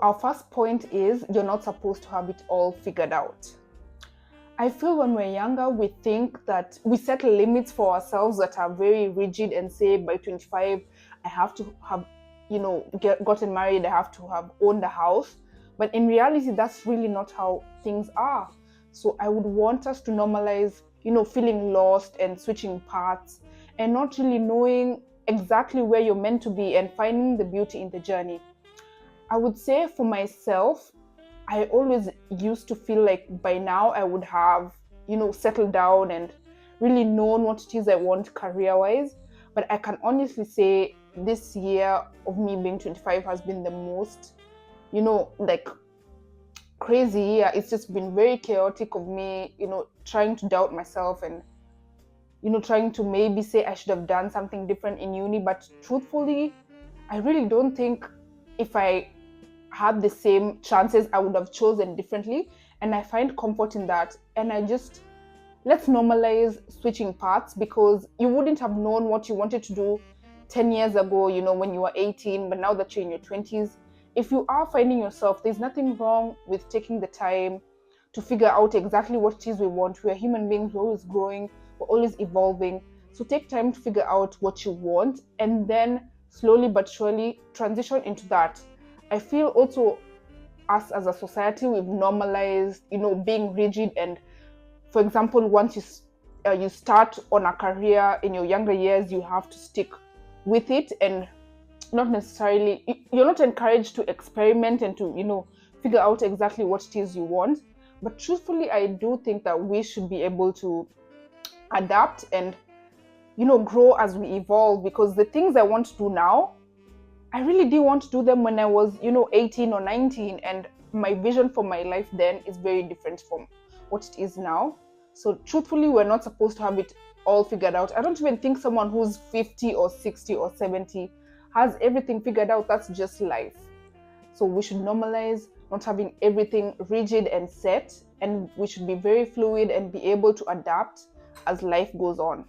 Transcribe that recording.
Our first point is you're not supposed to have it all figured out. I feel when we're younger, we think that we set limits for ourselves that are very rigid and say by 25, I have to have, gotten married, I have to have owned a house. But in reality, that's really not how things are. So I would want us to normalize, feeling lost and switching paths and not really knowing exactly where you're meant to be and finding the beauty in the journey. I would say for myself, I always used to feel like by now I would have, settled down and really known what it is I want career wise. But I can honestly say this year of me being 25 has been the most, like crazy year. It's just been very chaotic of me, trying to doubt myself and, trying to maybe say I should have done something different in uni. But truthfully, I really don't think if I had the same chances, I would have chosen differently. And I find comfort in that. And let's normalize switching paths, because you wouldn't have known what you wanted to do 10 years ago, when you were 18, but now that you're in your 20s, if you are finding yourself, there's nothing wrong with taking the time to figure out exactly what it is we want. We're human beings, we're always growing, we're always evolving. So take time to figure out what you want and then slowly but surely transition into that. I feel also us as a society, we've normalized, being rigid. And for example, once you start on a career in your younger years, you have to stick with it, and not necessarily, you're not encouraged to experiment and to, figure out exactly what it is you want. But truthfully, I do think that we should be able to adapt and, grow as we evolve, because the things I want to do now, I really did want to do them when I was, 18 or 19, and my vision for my life then is very different from what it is now. So truthfully, we're not supposed to have it all figured out. I don't even think someone who's 50 or 60 or 70 has everything figured out. That's just life. So we should normalize not having everything rigid and set, and we should be very fluid and be able to adapt as life goes on.